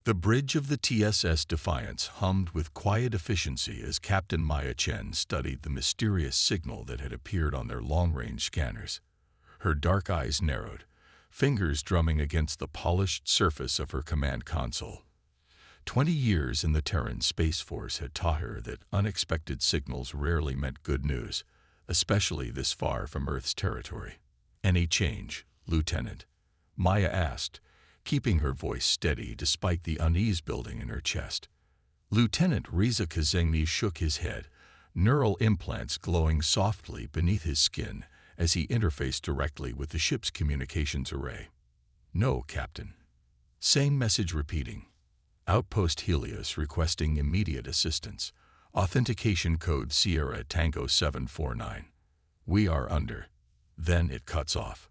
The bridge of the TSS Defiance hummed with quiet efficiency as Captain Maya Chen studied the mysterious signal that had appeared on their long-range scanners. Her dark eyes narrowed, fingers drumming against the polished surface of her command console. 20 years in the Terran Space Force had taught her that unexpected signals rarely meant good news, especially this far from Earth's territory. "Any change, Lieutenant?" Maya asked, keeping her voice steady despite the unease building in her chest. Lieutenant Riza Kazengni shook his head, neural implants glowing softly beneath his skin as he interfaced directly with the ship's communications array. "No, Captain." Same message repeating. "Outpost Helios requesting immediate assistance. Authentication code Sierra Tango 749. We are under." Then it cuts off.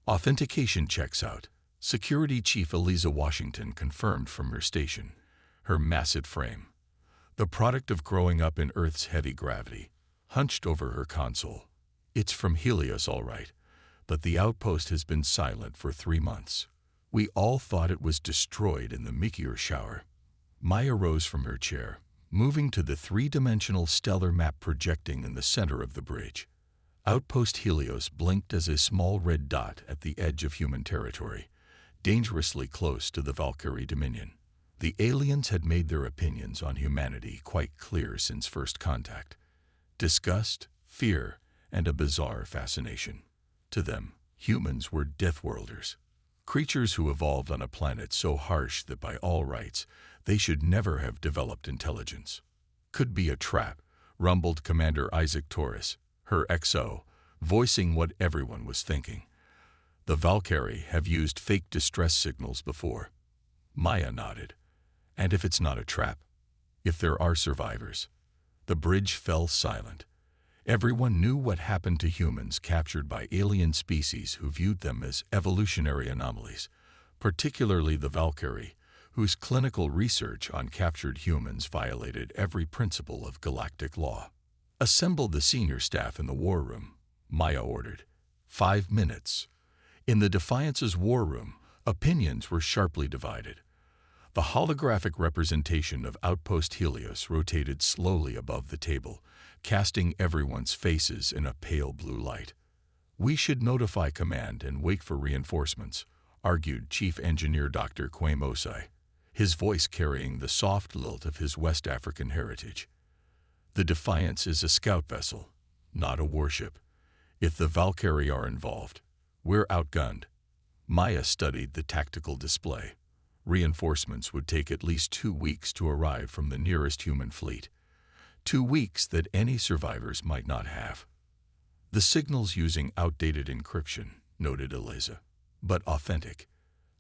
Authentication checks out. Security Chief Eliza Washington confirmed from her station, her massive frame, the product of growing up in Earth's heavy gravity, hunched over her console. "It's from Helios, all right, but the outpost has been silent for 3 months. We all thought it was destroyed in the meteor shower." Maya rose from her chair, moving to the 3-dimensional stellar map projecting in the center of the bridge. Outpost Helios blinked as a small red dot at the edge of human territory, dangerously close to the Valkyrie Dominion. The aliens had made their opinions on humanity quite clear since first contact. Disgust, fear, and a bizarre fascination. To them, humans were Deathworlders, creatures who evolved on a planet so harsh that by all rights, they should never have developed intelligence. "Could be a trap," rumbled Commander Isaac Torres, her XO, voicing what everyone was thinking. "The Valkyrie have used fake distress signals before." Maya nodded. "And if it's not a trap? If there are survivors?" The bridge fell silent. Everyone knew what happened to humans captured by alien species who viewed them as evolutionary anomalies, particularly the Valkyrie, whose clinical research on captured humans violated every principle of galactic law. "Assemble the senior staff in the war room," Maya ordered. 5 minutes. In the Defiance's war room, opinions were sharply divided. The holographic representation of Outpost Helios rotated slowly above the table, casting everyone's faces in a pale blue light. "We should notify command and wait for reinforcements," argued Chief Engineer Dr. Kwame Osai, his voice carrying the soft lilt of his West African heritage. "The Defiance is a scout vessel, not a warship. If the Valkyrie are involved, we're outgunned." Maya studied the tactical display. Reinforcements would take at least 2 weeks to arrive from the nearest human fleet. 2 weeks that any survivors might not have. "The signal's using outdated encryption," noted Eliza, "but authentic.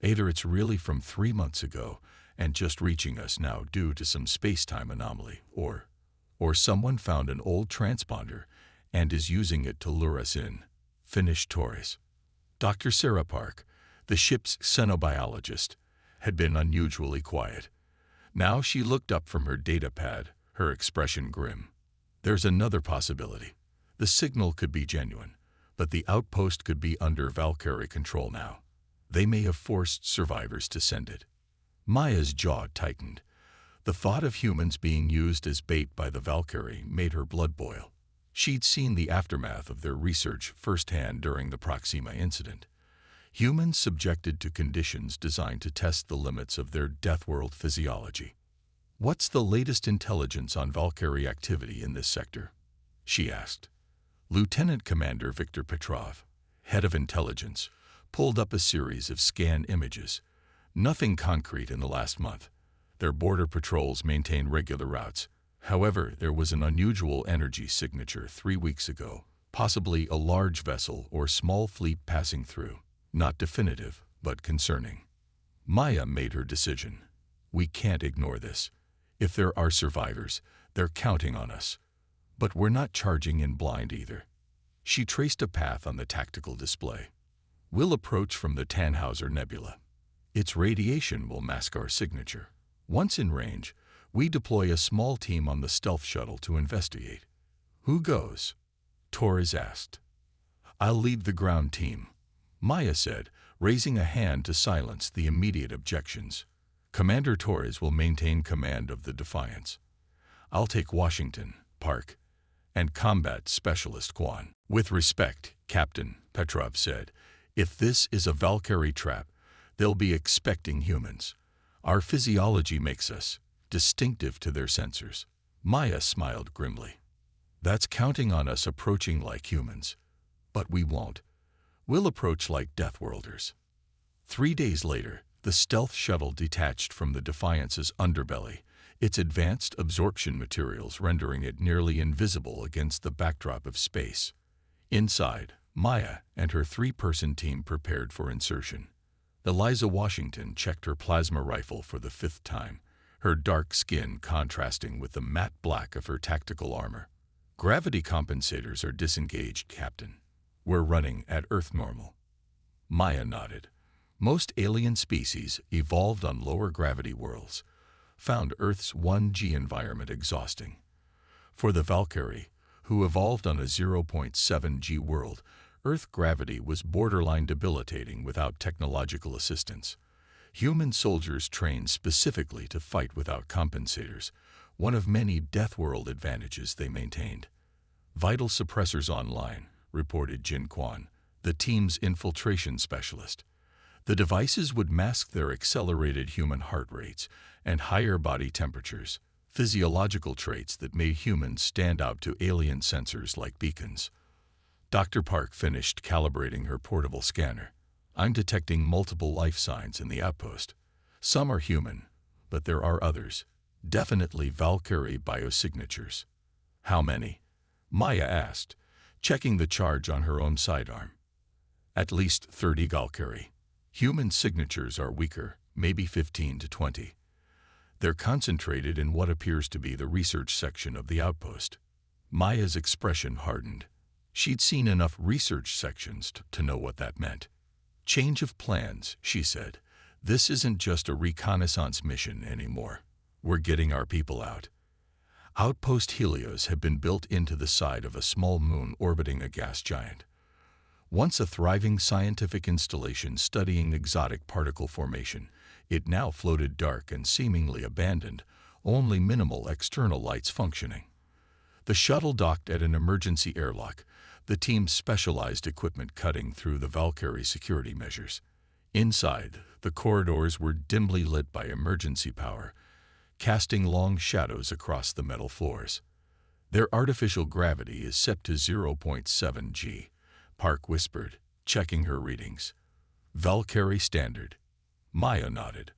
Either it's really from 3 months ago and just reaching us now due to some space-time anomaly, or someone found an old transponder and is using it to lure us in," finished Torres. Dr. Sarah Park, the ship's xenobiologist, had been unusually quiet. Now she looked up from her data pad, her expression grim. "There's another possibility. The signal could be genuine, but the outpost could be under Valkyrie control now. They may have forced survivors to send it." Maya's jaw tightened. The thought of humans being used as bait by the Valkyrie made her blood boil. She'd seen the aftermath of their research firsthand during the Proxima incident. Humans subjected to conditions designed to test the limits of their Deathworld physiology. "What's the latest intelligence on Valkyrie activity in this sector?" she asked. Lieutenant Commander Viktor Petrov, head of intelligence, pulled up a series of scan images. "Nothing concrete in the last month. Their border patrols maintain regular routes. However, there was an unusual energy signature 3 weeks ago, possibly a large vessel or small fleet passing through. Not definitive, but concerning." Maya made her decision. "We can't ignore this. If there are survivors, they're counting on us. But we're not charging in blind either." She traced a path on the tactical display. "We'll approach from the Tannhauser Nebula. Its radiation will mask our signature. Once in range, we deploy a small team on the stealth shuttle to investigate." "Who goes?" Torres asked. "I'll lead the ground team," Maya said, raising a hand to silence the immediate objections. Commander Torres will maintain command of the Defiance. I'll take Washington, Park, and Combat Specialist Quan. With respect, Captain, Petrov said, if this is a Valkyrie trap, they'll be expecting humans. Our physiology makes us distinctive to their sensors. Maya smiled grimly. That's counting on us approaching like humans. But we won't. We'll approach like Deathworlders. 3 days later, the stealth shuttle detached from the Defiance's underbelly, its advanced absorption materials rendering it nearly invisible against the backdrop of space. Inside, Maya and her 3-person team prepared for insertion. Eliza Washington checked her plasma rifle for the 5th time, her dark skin contrasting with the matte black of her tactical armor. Gravity compensators are disengaged, Captain. We're running at Earth normal. Maya nodded. Most alien species evolved on lower gravity worlds found Earth's 1G environment exhausting. For the Valkyrie, who evolved on a 0.7G world, Earth gravity was borderline debilitating without technological assistance. Human soldiers trained specifically to fight without compensators, one of many Deathworld advantages they maintained. Vital suppressors online, reported Jin Quan, the team's infiltration specialist. The devices would mask their accelerated human heart rates and higher body temperatures, physiological traits that made humans stand out to alien sensors like beacons. Dr. Park finished calibrating her portable scanner. I'm detecting multiple life signs in the outpost. Some are human, but there are others. Definitely Valkyrie biosignatures. How many? Maya asked, checking the charge on her own sidearm. At least 30 Valkyrie. Human signatures are weaker, maybe 15 to 20. They're concentrated in what appears to be the research section of the outpost. Maya's expression hardened. She'd seen enough research sections to know what that meant. Change of plans, she said. This isn't just a reconnaissance mission anymore. We're getting our people out. Outpost Helios had been built into the side of a small moon orbiting a gas giant. Once a thriving scientific installation studying exotic particle formation, it now floated dark and seemingly abandoned, only minimal external lights functioning. The shuttle docked at an emergency airlock, the team's specialized equipment cutting through the Valkyrie security measures. Inside, the corridors were dimly lit by emergency power, casting long shadows across the metal floors. Their artificial gravity is set to 0.7 G, Park whispered, checking her readings. Valkyrie standard. Maya nodded.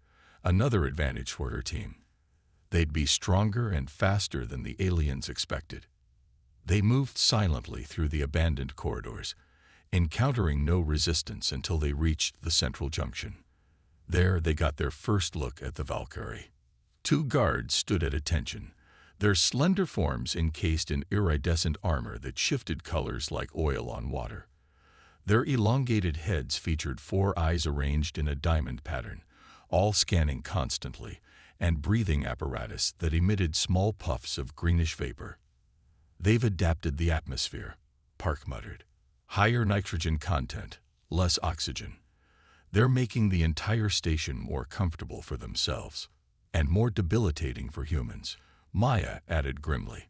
Another advantage for her team. They'd be stronger and faster than the aliens expected. They moved silently through the abandoned corridors, encountering no resistance until they reached the central junction. There they got their first look at the Valkyrie. 2 guards stood at attention, their slender forms encased in iridescent armor that shifted colors like oil on water. Their elongated heads featured 4 eyes arranged in a diamond pattern, all scanning constantly, and breathing apparatus that emitted small puffs of greenish vapor. They've adapted the atmosphere, Park muttered. Higher nitrogen content, less oxygen. They're making the entire station more comfortable for themselves, and more debilitating for humans, Maya added grimly.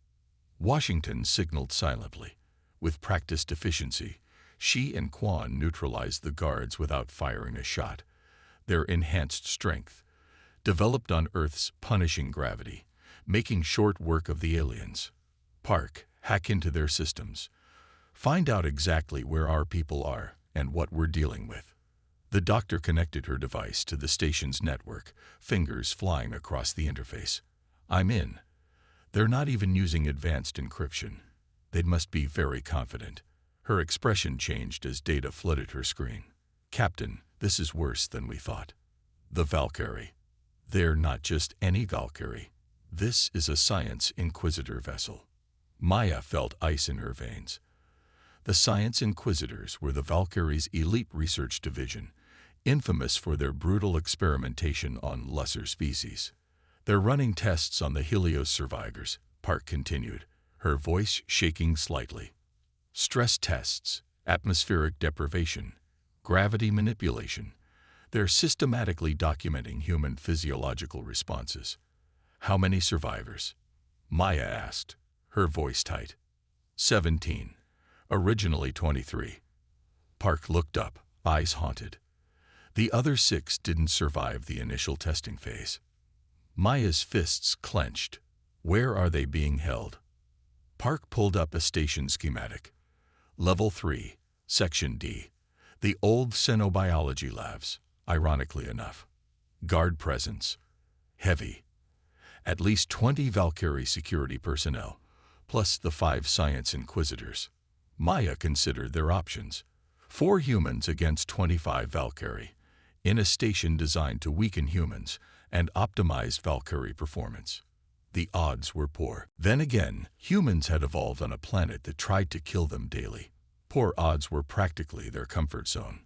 Washington signaled silently. With practiced efficiency, she and Quan neutralized the guards without firing a shot. Their enhanced strength, developed on Earth's punishing gravity, making short work of the aliens. Park, hack into their systems. Find out exactly where our people are and what we're dealing with. The doctor connected her device to the station's network, fingers flying across the interface. I'm in. They're not even using advanced encryption. They must be very confident. Her expression changed as data flooded her screen. Captain, this is worse than we thought. The Valkyrie. They're not just any Valkyrie. This is a Science Inquisitor vessel. Maya felt ice in her veins. The Science Inquisitors were the Valkyrie's elite research division, infamous for their brutal experimentation on lesser species. They're running tests on the Helios survivors, Park continued, her voice shaking slightly. Stress tests, atmospheric deprivation, gravity manipulation. They're systematically documenting human physiological responses. How many survivors? Maya asked, her voice tight. 17. Originally 23. Park looked up, eyes haunted. The other 6 didn't survive the initial testing phase. Maya's fists clenched. Where are they being held? Park pulled up a station schematic. Level 3, Section D. The old xenobiology labs, ironically enough. Guard presence. Heavy. At least 20 Valkyrie security personnel, plus the 5 science inquisitors. Maya considered their options. 4 humans against 25 Valkyrie, in a station designed to weaken humans and optimize Valkyrie performance. The odds were poor. Then again, humans had evolved on a planet that tried to kill them daily. Poor odds were practically their comfort zone.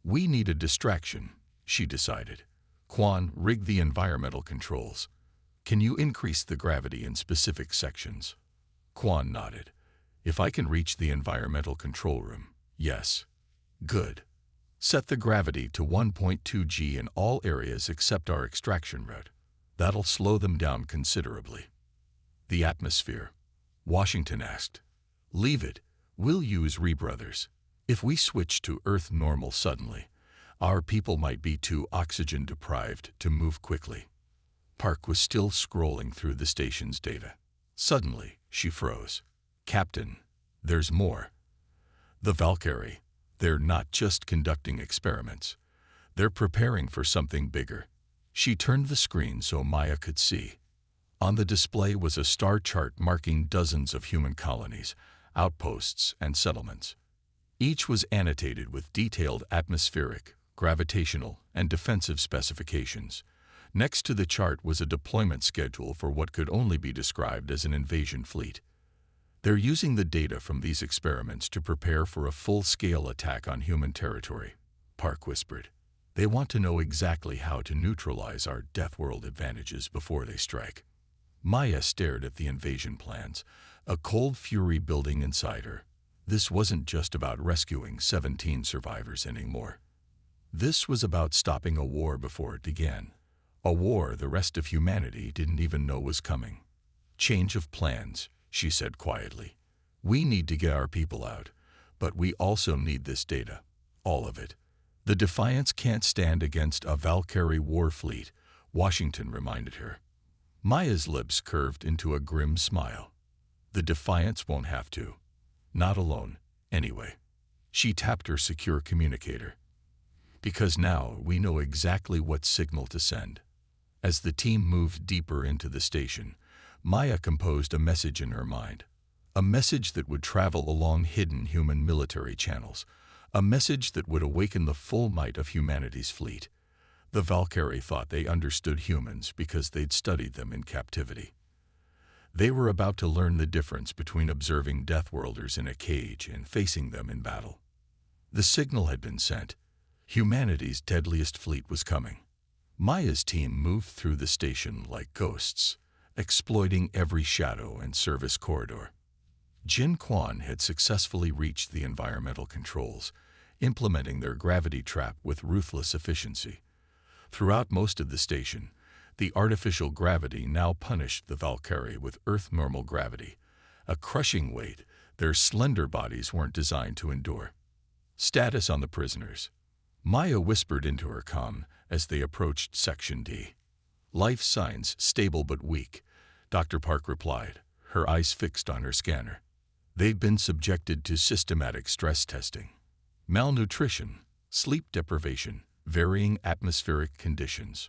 We need a distraction, she decided. Quan, rig the environmental controls. Can you increase the gravity in specific sections? Quan nodded. If I can reach the environmental control room, yes. Good. Set the gravity to 1.2 G in all areas except our extraction route. That'll slow them down considerably. The atmosphere? Washington asked. Leave it. We'll use rebrothers. If we switch to Earth normal suddenly, our people might be too oxygen deprived to move quickly. Park was still scrolling through the station's data. Suddenly, she froze. Captain, there's more. The Valkyrie, they're not just conducting experiments. They're preparing for something bigger. She turned the screen so Maya could see. On the display was a star chart marking dozens of human colonies, outposts, and settlements. Each was annotated with detailed atmospheric, gravitational, and defensive specifications. Next to the chart was a deployment schedule for what could only be described as an invasion fleet. They're using the data from these experiments to prepare for a full-scale attack on human territory, Park whispered. They want to know exactly how to neutralize our Deathworld advantages before they strike. Maya stared at the invasion plans, a cold fury building inside her. This wasn't just about rescuing 17 survivors anymore. This was about stopping a war before it began. A war the rest of humanity didn't even know was coming. Change of plans, she said quietly. We need to get our people out, but we also need this data. All of it. The Defiance can't stand against a Valkyrie war fleet, Washington reminded her. Maya's lips curved into a grim smile. The Defiance won't have to. Not alone, anyway. She tapped her secure communicator. Because now we know exactly what signal to send. As the team moved deeper into the station, Maya composed a message in her mind. A message that would travel along hidden human military channels. A message that would awaken the full might of humanity's fleet. The Valkyrie thought they understood humans because they'd studied them in captivity. They were about to learn the difference between observing Deathworlders in a cage and facing them in battle. The signal had been sent. Humanity's deadliest fleet was coming. Maya's team moved through the station like ghosts, exploiting every shadow and service corridor. Jin Quan had successfully reached the environmental controls, implementing their gravity trap with ruthless efficiency. Throughout most of the station, the artificial gravity now punished the Valkyrie with Earth-normal gravity, a crushing weight their slender bodies weren't designed to endure. Status on the prisoners. Maya whispered into her comm as they approached Section D. Life signs stable but weak, Dr. Park replied, her eyes fixed on her scanner. They've been subjected to systematic stress testing. Malnutrition, sleep deprivation, varying atmospheric conditions.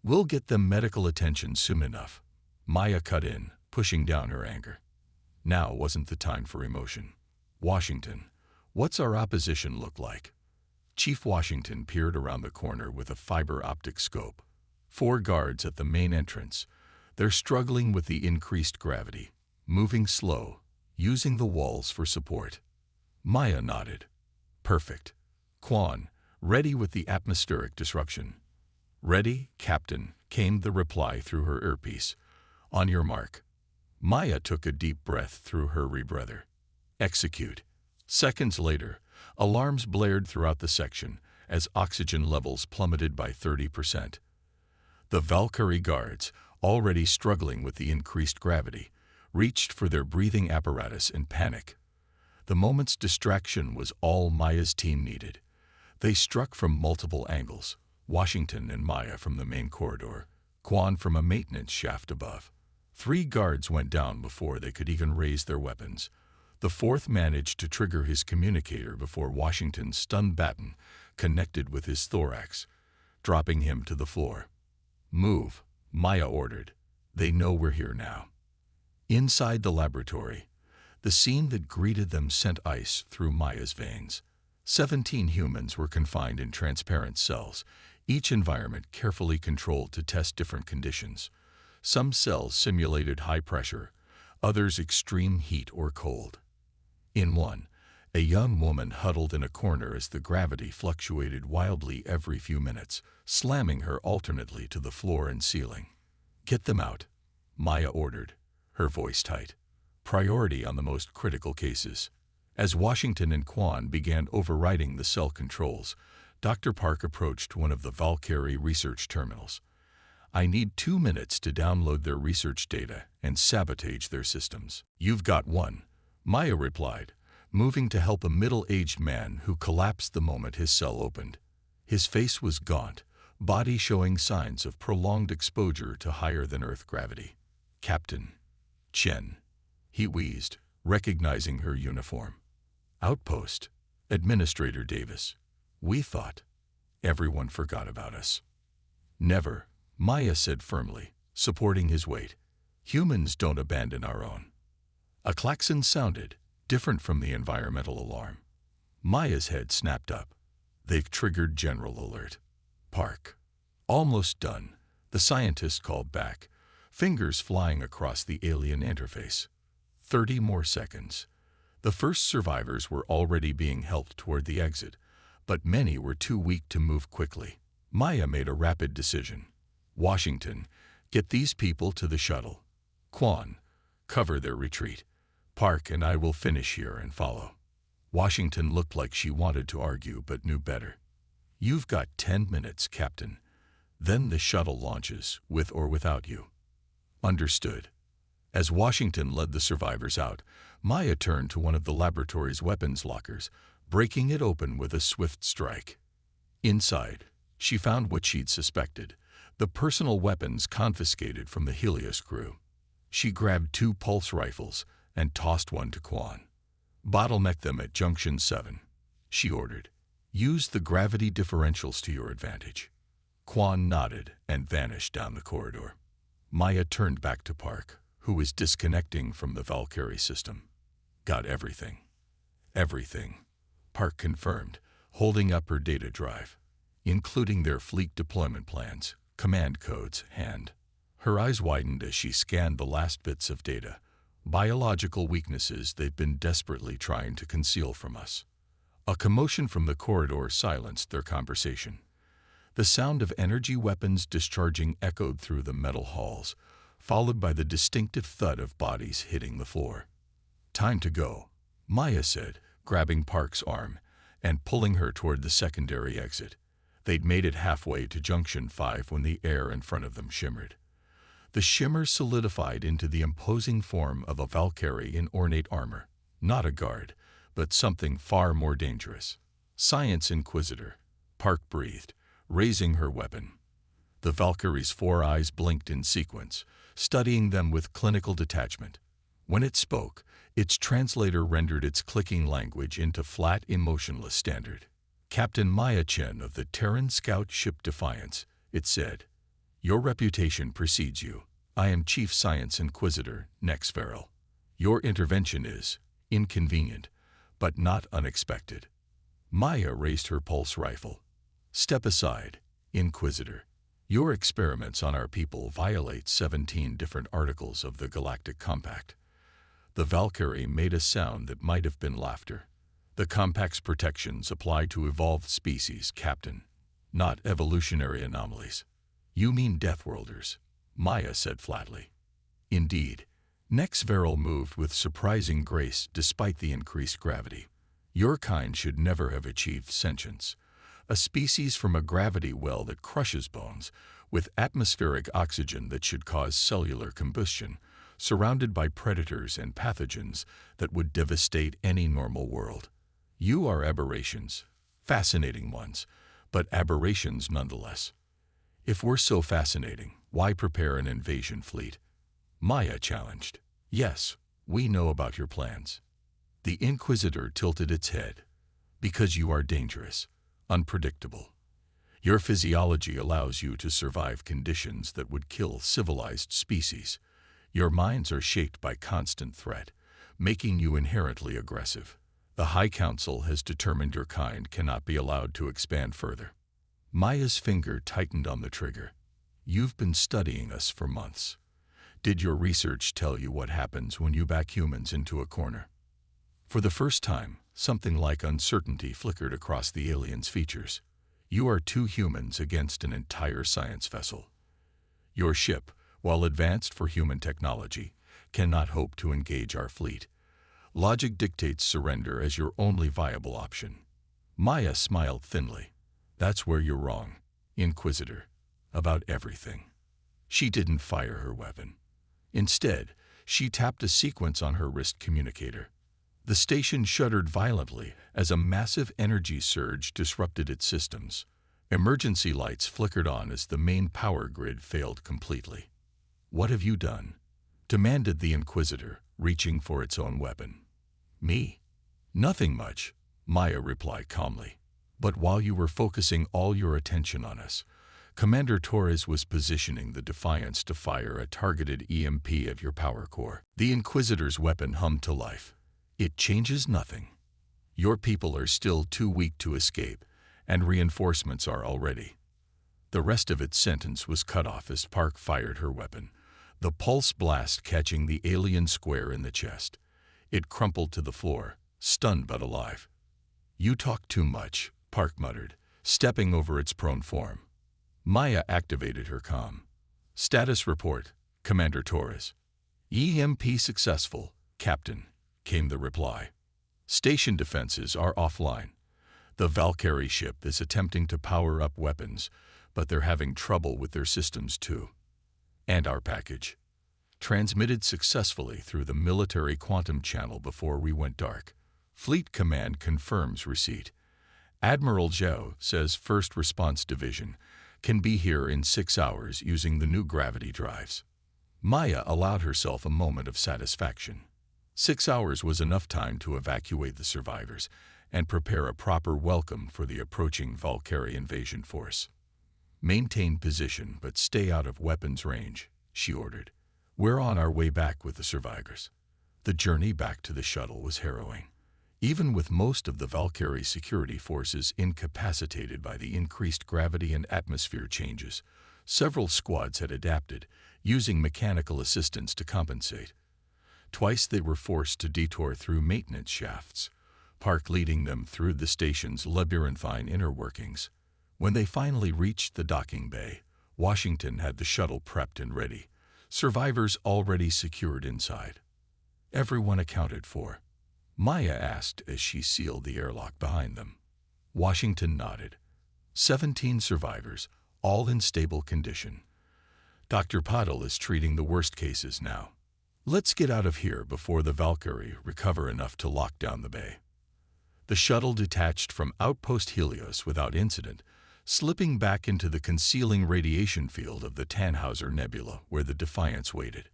We'll get them medical attention soon enough. Maya cut in, pushing down her anger. Now wasn't the time for emotion. Washington, what's our opposition look like? Chief Washington peered around the corner with a fiber optic scope. 4 guards at the main entrance. They're struggling with the increased gravity, moving slow, using the walls for support. Maya nodded. Perfect. Quan, ready with the atmospheric disruption. Ready, Captain, came the reply through her earpiece. On your mark. Maya took a deep breath through her rebreather. Execute. Seconds later, alarms blared throughout the section, as oxygen levels plummeted by 30%. The Valkyrie guards, already struggling with the increased gravity, reached for their breathing apparatus in panic. The moment's distraction was all Maya's team needed. They struck from multiple angles, Washington and Maya from the main corridor, Quan from a maintenance shaft above. 3 guards went down before they could even raise their weapons. The 4th managed to trigger his communicator before Washington's stun baton connected with his thorax, dropping him to the floor. "Move," Maya ordered. "They know we're here now." Inside the laboratory, the scene that greeted them sent ice through Maya's veins. 17 humans were confined in transparent cells, each environment carefully controlled to test different conditions. Some cells simulated high pressure, others extreme heat or cold. In one, a young woman huddled in a corner as the gravity fluctuated wildly every few minutes, slamming her alternately to the floor and ceiling. "Get them out," Maya ordered, her voice tight. Priority on the most critical cases. As Washington and Quan began overriding the cell controls, Dr. Park approached one of the Valkyrie research terminals. "I need 2 minutes to download their research data and sabotage their systems." "You've got 1, Maya replied, moving to help a middle-aged man who collapsed the moment his cell opened. His face was gaunt, body showing signs of prolonged exposure to higher-than-Earth gravity. "Captain Chen," he wheezed, recognizing her uniform. "Outpost, Administrator Davis. We thought everyone forgot about us." "Never," Maya said firmly, supporting his weight. "Humans don't abandon our own." A klaxon sounded, different from the environmental alarm. Maya's head snapped up. They've triggered general alert. "Park." "Almost done," the scientist called back, fingers flying across the alien interface. 30 more seconds. The first survivors were already being helped toward the exit, but many were too weak to move quickly. Maya made a rapid decision. "Washington, get these people to the shuttle. Quan, cover their retreat. Park and I will finish here and follow." Washington looked like she wanted to argue but knew better. "You've got 10 minutes, Captain. Then the shuttle launches, with or without you." "Understood." As Washington led the survivors out, Maya turned to one of the laboratory's weapons lockers, breaking it open with a swift strike. Inside, she found what she'd suspected, the personal weapons confiscated from the Helios crew. She grabbed 2 pulse rifles and tossed one to Quan. "Bottleneck them at Junction 7, she ordered. "Use the gravity differentials to your advantage." Quan nodded and vanished down the corridor. Maya turned back to Park, who was disconnecting from the Valkyrie system. "Got everything." "Everything," Park confirmed, holding up her data drive, "including their fleet deployment plans, command codes, and..." Her eyes widened as she scanned the last bits of data, biological weaknesses they'd been desperately trying to conceal from us. A commotion from the corridor silenced their conversation. The sound of energy weapons discharging echoed through the metal halls, followed by the distinctive thud of bodies hitting the floor. "Time to go," Maya said, grabbing Park's arm and pulling her toward the secondary exit. They'd made it halfway to Junction 5 when the air in front of them shimmered. The shimmer solidified into the imposing form of a Valkyrie in ornate armor, not a guard, but something far more dangerous. "Science Inquisitor," Park breathed, raising her weapon. The Valkyrie's 4 eyes blinked in sequence, studying them with clinical detachment. When it spoke, its translator rendered its clicking language into flat, emotionless standard. "Captain Maya Chen of the Terran scout ship Defiance," it said. "Your reputation precedes you. I am Chief Science Inquisitor Nex Farrell. Your intervention is inconvenient, but not unexpected." Maya raised her pulse rifle. "Step aside, Inquisitor. Your experiments on our people violate 17 different articles of the Galactic Compact." The Valkyrie made a sound that might have been laughter. "The Compact's protections apply to evolved species, Captain, not evolutionary anomalies." "You mean Deathworlders," Maya said flatly. "Indeed." Nex Farrell moved with surprising grace despite the increased gravity. "Your kind should never have achieved sentience. a species from a gravity well that crushes bones, with atmospheric oxygen that should cause cellular combustion, surrounded by predators and pathogens that would devastate any normal world. You are aberrations, fascinating ones, but aberrations nonetheless. If we're so fascinating, why prepare an invasion fleet? Maya challenged. Yes, we know about your plans. The Inquisitor tilted its head. Because you are dangerous, unpredictable. Your physiology allows you to survive conditions that would kill civilized species. Your minds are shaped by constant threat, making you inherently aggressive. The High Council has determined your kind cannot be allowed to expand further. Maya's finger tightened on the trigger. You've been studying us for months. Did your research tell you what happens when you back humans into a corner? For the first time, something like uncertainty flickered across the alien's features. You are two humans against an entire science vessel. Your ship, while advanced for human technology, cannot hope to engage our fleet. Logic dictates surrender as your only viable option. Maya smiled thinly. That's where you're wrong, Inquisitor. About everything. She didn't fire her weapon. Instead, she tapped a sequence on her wrist communicator. The station shuddered violently as a massive energy surge disrupted its systems. Emergency lights flickered on as the main power grid failed completely. What have you done? Demanded the Inquisitor, reaching for its own weapon. Me? Nothing much, Maya replied calmly. But while you were focusing all your attention on us, Commander Torres was positioning the Defiance to fire a targeted EMP of your power core. The Inquisitor's weapon hummed to life. It changes nothing. Your people are still too weak to escape, and reinforcements are already. The rest of its sentence was cut off as Park fired her weapon, the pulse blast catching the alien square in the chest. It crumpled to the floor, stunned but alive. You talk too much, Park muttered, stepping over its prone form. Maya activated her comm. Status report, Commander Torres. EMP successful, Captain, came the reply. Station defenses are offline. The Valkyrie ship is attempting to power up weapons, but they're having trouble with their systems too. And our package. Transmitted successfully through the military quantum channel before we went dark. Fleet Command confirms receipt. Admiral Zhao says First Response Division can be here in 6 hours using the new gravity drives. Maya allowed herself a moment of satisfaction. 6 hours was enough time to evacuate the survivors and prepare a proper welcome for the approaching Valkyrie invasion force. Maintain position but stay out of weapons range, she ordered. We're on our way back with the survivors. The journey back to the shuttle was harrowing. Even with most of the Valkyrie security forces incapacitated by the increased gravity and atmosphere changes, several squads had adapted, using mechanical assistance to compensate. Twice they were forced to detour through maintenance shafts, Park leading them through the station's labyrinthine inner workings. When they finally reached the docking bay, Washington had the shuttle prepped and ready, survivors already secured inside. Everyone accounted for? Maya asked as she sealed the airlock behind them. Washington nodded. 17 survivors, all in stable condition. Dr. Patel is treating the worst cases now. Let's get out of here before the Valkyrie recover enough to lock down the bay. The shuttle detached from Outpost Helios without incident, slipping back into the concealing radiation field of the Tannhauser Nebula where the Defiance waited.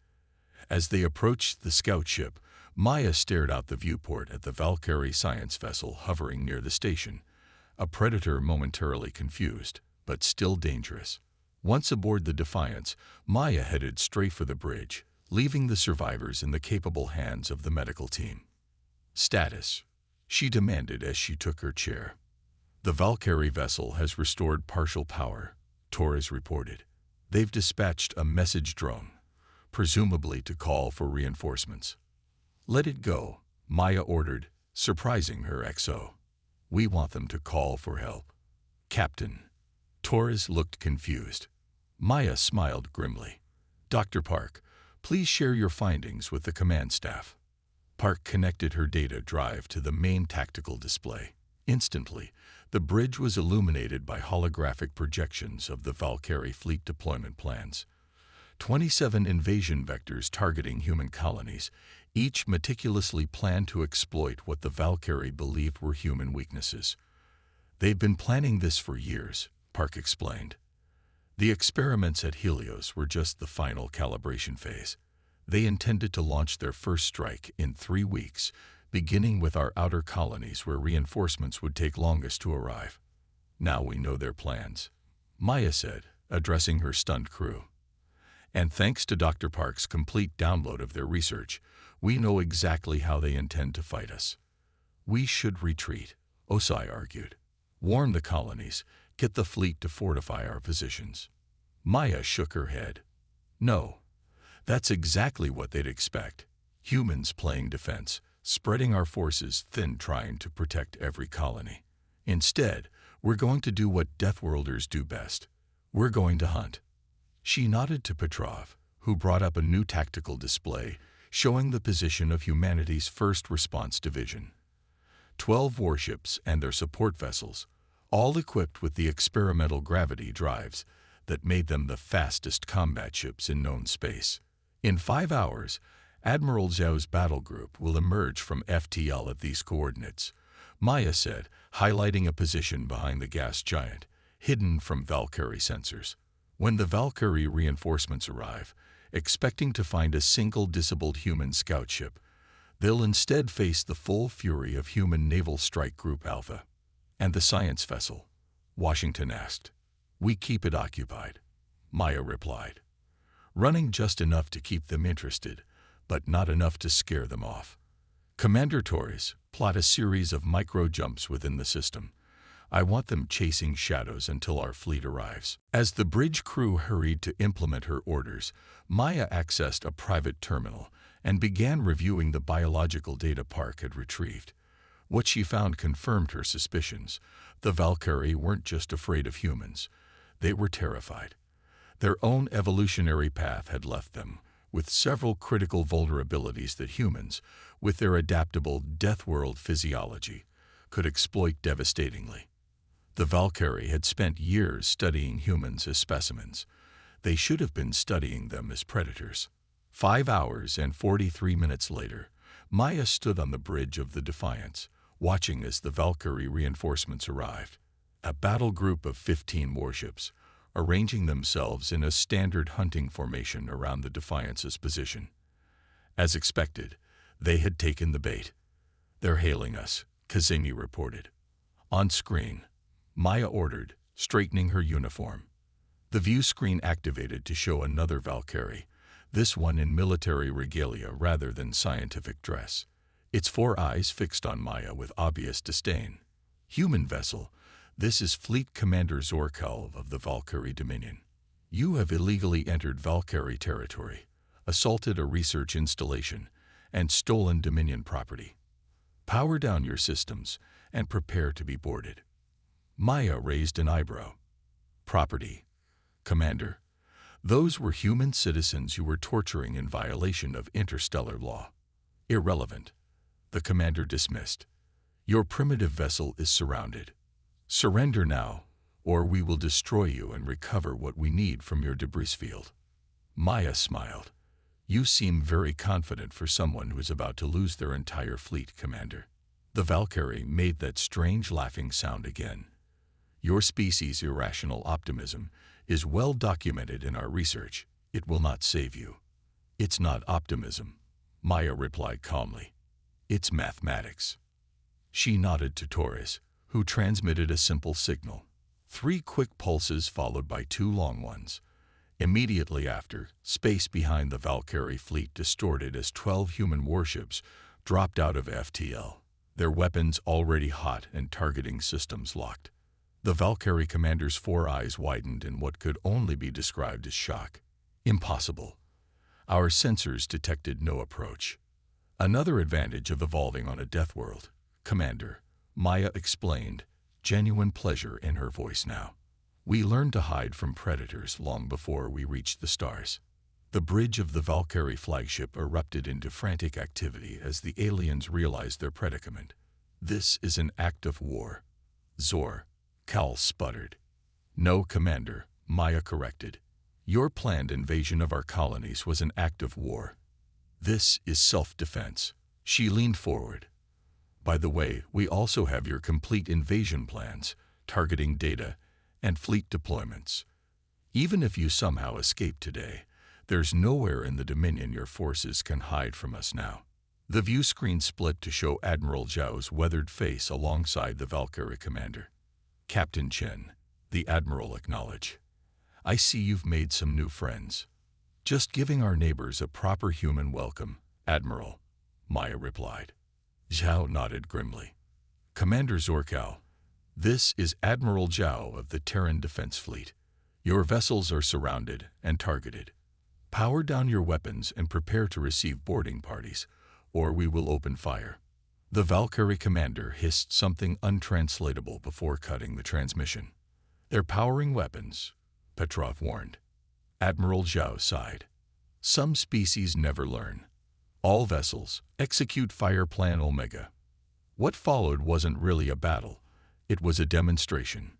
As they approached the scout ship, Maya stared out the viewport at the Valkyrie science vessel hovering near the station, a predator momentarily confused, but still dangerous. Once aboard the Defiance, Maya headed straight for the bridge, leaving the survivors in the capable hands of the medical team. Status, she demanded as she took her chair. The Valkyrie vessel has restored partial power, Torres reported. They've dispatched a message drone, presumably to call for reinforcements. Let it go, Maya ordered, surprising her XO. We want them to call for help. Captain. Torres looked confused. Maya smiled grimly. Dr. Park, please share your findings with the command staff. Park connected her data drive to the main tactical display. Instantly, the bridge was illuminated by holographic projections of the Valkyrie fleet deployment plans. 27 invasion vectors targeting human colonies, each meticulously planned to exploit what the Valkyrie believed were human weaknesses. "They've been planning this for years," Park explained. "The experiments at Helios were just the final calibration phase. They intended to launch their first strike in 3 weeks, beginning with our outer colonies where reinforcements would take longest to arrive. Now we know their plans," Maya said, addressing her stunned crew. "And thanks to Dr. Park's complete download of their research, we know exactly how they intend to fight us." "We should retreat," Osai argued. "Warn the colonies, get the fleet to fortify our positions." Maya shook her head. "No. That's exactly what they'd expect. Humans playing defense, spreading our forces thin trying to protect every colony. Instead, we're going to do what Deathworlders do best. We're going to hunt." She nodded to Petrov, who brought up a new tactical display showing the position of humanity's first response division. 12 warships and their support vessels, all equipped with the experimental gravity drives that made them the fastest combat ships in known space. In 5 hours, Admiral Zhao's battle group will emerge from FTL at these coordinates, Maya said, highlighting a position behind the gas giant, hidden from Valkyrie sensors. When the Valkyrie reinforcements arrive, expecting to find a single disabled human scout ship, they'll instead face the full fury of human Naval Strike Group Alpha. "And the science vessel?" Washington asked. "We keep it occupied," Maya replied. "Running just enough to keep them interested, but not enough to scare them off. Commander Torres, plot a series of micro-jumps within the system. I want them chasing shadows until our fleet arrives." As the bridge crew hurried to implement her orders, Maya accessed a private terminal and began reviewing the biological data Park had retrieved. What she found confirmed her suspicions. The Valkyrie weren't just afraid of humans. They were terrified. Their own evolutionary path had left them with several critical vulnerabilities that humans, with their adaptable Deathworld physiology, could exploit devastatingly. The Valkyrie had spent years studying humans as specimens. They should have been studying them as predators. 5 hours and 43 minutes later, Maya stood on the bridge of the Defiance, watching as the Valkyrie reinforcements arrived. A battle group of 15 warships, arranging themselves in a standard hunting formation around the Defiance's position. As expected, they had taken the bait. "They're hailing us," Kazemi reported. On screen, Maya ordered, straightening her uniform. The view screen activated to show another Valkyrie, this one in military regalia rather than scientific dress. Its 4 eyes fixed on Maya with obvious disdain. "Human vessel, this is Fleet Commander Zorkel of the Valkyrie Dominion. You have illegally entered Valkyrie territory, assaulted a research installation, and stolen Dominion property. Power down your systems and prepare to be boarded." Maya raised an eyebrow. "Property, Commander. Those were human citizens you were torturing in violation of interstellar law." "Irrelevant," the commander dismissed. "Your primitive vessel is surrounded. Surrender now, or we will destroy you and recover what we need from your debris field." Maya smiled. "You seem very confident for someone who is about to lose their entire fleet, Commander." The Valkyrie made that strange laughing sound again. "Your species' irrational optimism is well documented in our research. It will not save you." "It's not optimism," Maya replied calmly. "It's mathematics." She nodded to Torres, who transmitted a simple signal. 3 quick pulses followed by 2 long ones. Immediately after, space behind the Valkyrie fleet distorted as 12 human warships dropped out of FTL, their weapons already hot and targeting systems locked. The Valkyrie commander's 4 eyes widened in what could only be described as shock. "Impossible. Our sensors detected no approach." "Another advantage of evolving on a death world, Commander," Maya explained, genuine pleasure in her voice now. "We learned to hide from predators long before we reached the stars." The bridge of the Valkyrie flagship erupted into frantic activity as the aliens realized their predicament. This is an act of war. Zor, Cal sputtered. No, Commander, Maya corrected. Your planned invasion of our colonies was an act of war. This is self-defense. She leaned forward. By the way, we also have your complete invasion plans, targeting data, and fleet deployments. Even if you somehow escape today, there's nowhere in the Dominion your forces can hide from us now. The view screen split to show Admiral Zhao's weathered face alongside the Valkyrie commander. Captain Chen, the Admiral acknowledged. I see you've made some new friends. Just giving our neighbors a proper human welcome, Admiral, Maya replied. Zhao nodded grimly. Commander Zorkow, this is Admiral Zhao of the Terran Defense Fleet. Your vessels are surrounded and targeted. Power down your weapons and prepare to receive boarding parties, or we will open fire. The Valkyrie commander hissed something untranslatable before cutting the transmission. They're powering weapons, Petrov warned. Admiral Zhao sighed. Some species never learn. All vessels, execute Fire Plan Omega. What followed wasn't really a battle. It was a demonstration.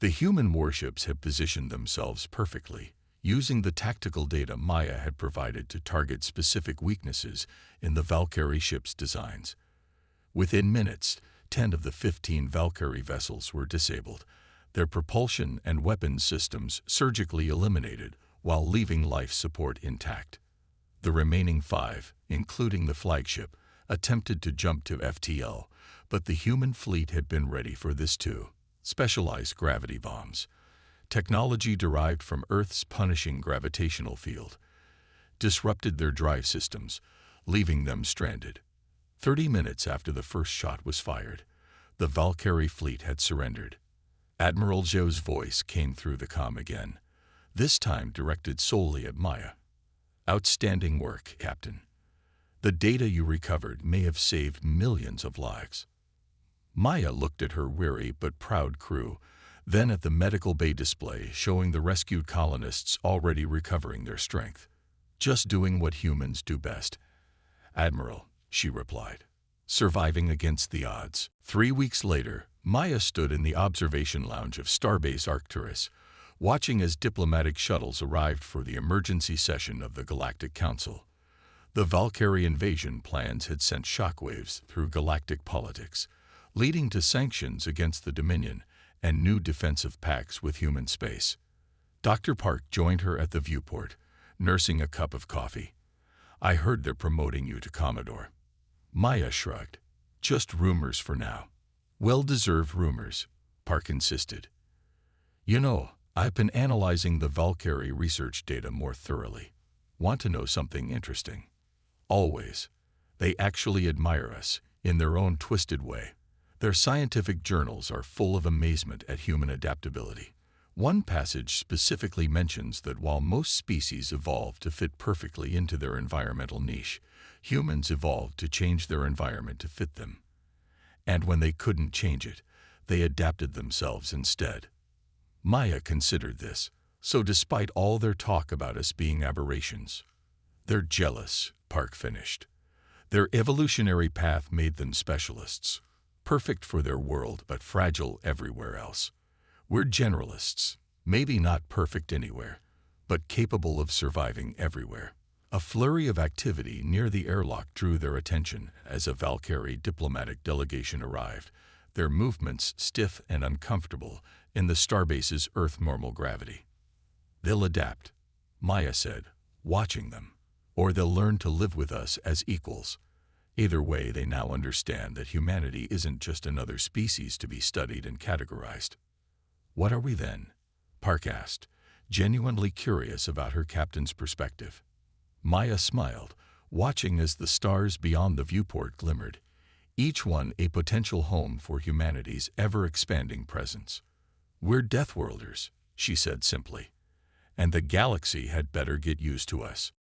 The human warships had positioned themselves perfectly, using the tactical data Maya had provided to target specific weaknesses in the Valkyrie ship's designs. Within minutes, 10 of the 15 Valkyrie vessels were disabled, their propulsion and weapons systems surgically eliminated while leaving life support intact. The remaining 5, including the flagship, attempted to jump to FTL, but the human fleet had been ready for this too. Specialized gravity bombs, technology derived from Earth's punishing gravitational field, disrupted their drive systems, leaving them stranded. 30 minutes after the first shot was fired, the Valkyrie fleet had surrendered. Admiral Zhao's voice came through the comm again, this time directed solely at Maya. Outstanding work, Captain. The data you recovered may have saved millions of lives. Maya looked at her weary but proud crew, then at the medical bay display showing the rescued colonists already recovering their strength. Just doing what humans do best. Admiral, she replied, surviving against the odds. 3 weeks later, Maya stood in the observation lounge of Starbase Arcturus, watching as diplomatic shuttles arrived for the emergency session of the Galactic Council. The Valkyrie invasion plans had sent shockwaves through galactic politics, leading to sanctions against the Dominion and new defensive pacts with human space. Dr. Park joined her at the viewport, nursing a cup of coffee. I heard they're promoting you to Commodore. Maya shrugged. Just rumors for now. Well-deserved rumors, Park insisted. You know, I've been analyzing the Valkyrie research data more thoroughly. Want to know something interesting? Always. They actually admire us, in their own twisted way. Their scientific journals are full of amazement at human adaptability. One passage specifically mentions that while most species evolved to fit perfectly into their environmental niche, humans evolved to change their environment to fit them. And when they couldn't change it, they adapted themselves instead. Maya considered this, so despite all their talk about us being aberrations, they're jealous, Park finished. Their evolutionary path made them specialists, perfect for their world but fragile everywhere else. We're generalists, maybe not perfect anywhere, but capable of surviving everywhere. A flurry of activity near the airlock drew their attention as a Valkyrie diplomatic delegation arrived, their movements stiff and uncomfortable in the starbase's Earth normal gravity. They'll adapt, Maya said, watching them, or they'll learn to live with us as equals. Either way, they now understand that humanity isn't just another species to be studied and categorized. What are we then? Park asked, genuinely curious about her captain's perspective. Maya smiled, watching as the stars beyond the viewport glimmered, each one a potential home for humanity's ever-expanding presence. We're Deathworlders, she said simply, and the galaxy had better get used to us.